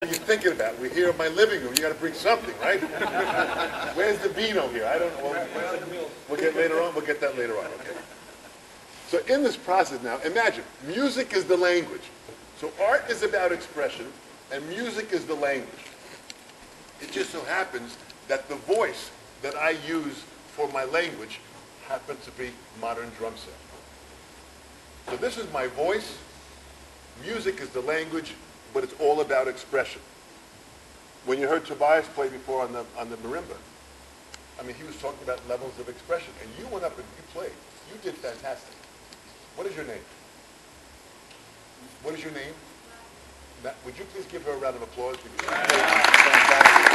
What are you thinking about? We're here in my living room. You got to bring something, right? Where's the vino here? I don't know. We'll get later on. We'll get that later on. Okay. So in this process now, imagine music is the language. So art is about expression, and music is the language. It just so happens that the voice that I use for my language happens to be modern drum set. So this is my voice. Music is the language, but it's all about expression. When you heard Tobias play before on the marimba, I mean, he was talking about levels of expression, and you went up and you played. You did fantastic. What is your name? What is your name? Now, would you please give her a round of applause? Because she played fantastic.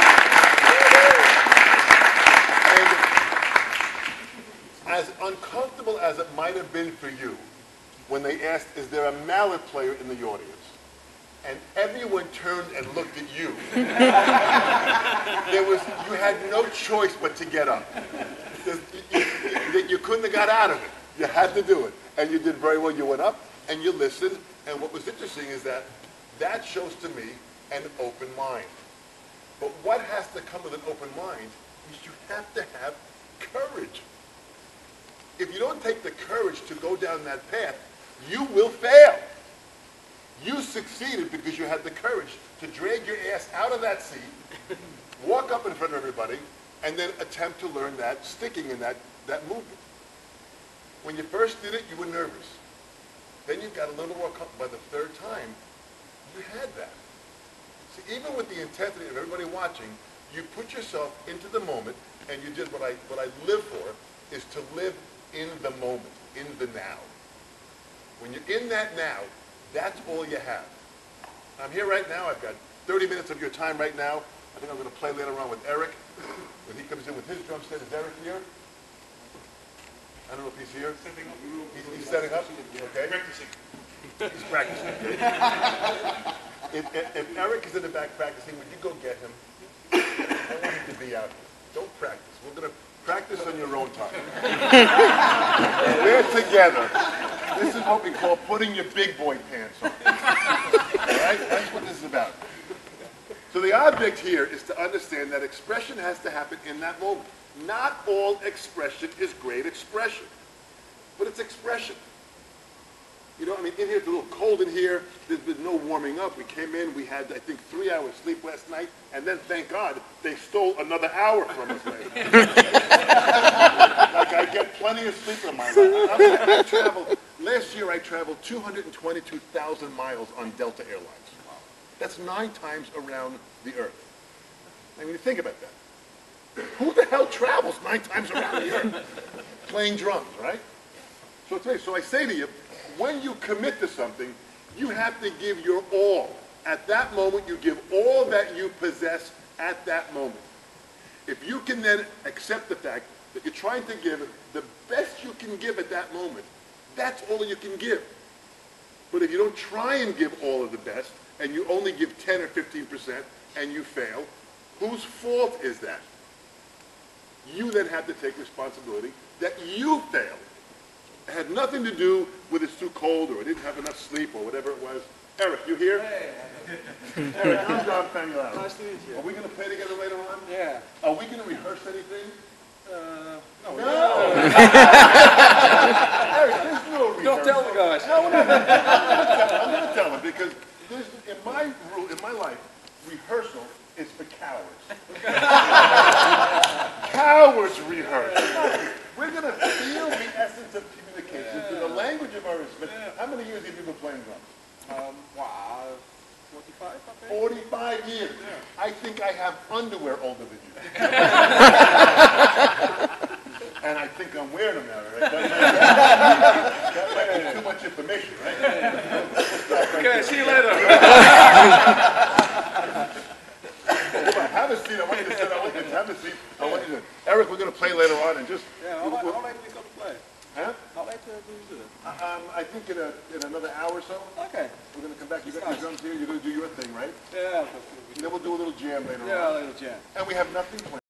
And as uncomfortable as it might have been for you when they asked, is there a mallet player in the audience? And everyone turned and looked at you. You had no choice but to get up. You couldn't have got out of it. You had to do it. And you did very well. You went up and you listened. And what was interesting is that shows to me an open mind. But what has to come with an open mind is you have to have courage. If you don't take the courage to go down that path, you will fail. You succeeded because you had the courage to drag your ass out of that seat, walk up in front of everybody, and then attempt to learn that, sticking in that movement. When you first did it, you were nervous. Then you got a little more comfortable. By the third time, you had that. See, even with the intensity of everybody watching, you put yourself into the moment, and you did what I live for, is to live in the moment, in the now. When you're in that now, that's all you have. I'm here right now. I've got 30 minutes of your time right now. I think I'm going to play later on with Eric. When he comes in with his drum set, is Eric here? I don't know if he's here. He's setting up? Okay. Practicing. He's practicing. Okay. If Eric is in the back practicing, would you go get him? I want him to be out here. Don't practice. We're going to practice on your own time. We're together. This is what we call putting your big boy pants on. All right? That's what this is about. So the object here is to understand that expression has to happen in that moment. Not all expression is great expression, but it's expression. You know, I mean, in here, it's a little cold in here. There's been no warming up. We came in, we had, I think, 3 hours sleep last night, and then, thank God, they stole another hour from us last night. Like, I get plenty of sleep in my life. Last year I traveled 222,000 miles on Delta Airlines. That's 9 times around the Earth. I mean, think about that. Who the hell travels 9 times around the Earth? Playing drums, right? So I say to you, when you commit to something, you have to give your all. At that moment, you give all that you possess at that moment. If you can then accept the fact that you're trying to give the best you can give at that moment, that's all you can give. But if you don't try and give all of the best, and you only give 10 or 15%, and you fail, whose fault is that? You then have to take responsibility that you failed. It had nothing to do with it's too cold, or I didn't have enough sleep, or whatever it was. Eric, you here? Hey. Eric, I'm John Fanuel. Nice to meet you. Are we going to play together later on? Yeah. Are we going to rehearse anything? No. Eric, there's no rehearsal. Don't tell the guys. No, I'm going to tell them because in my life, rehearsal is for cowards. Cowards rehearse. We're going to feel the essence of communication through the language of our instrument. How many years have you been playing drums? 45, I think. 45 years. Yeah. I think I have underwear older than you. And I think I'm wearing them now, right? That might be too much information, right? Okay, see you later. Come on, have a seat. I want you to sit. Have a seat. I want you to. Eric, we're going to play later on and just. Yeah, how late are we going to play? Huh? How late do we do it? I think in another hour or so. Okay. We're going to come back. You got your drums here. You're going to do your thing, right? Yeah. Then we'll do a little jam later on. Yeah, a little jam. And we have nothing planned.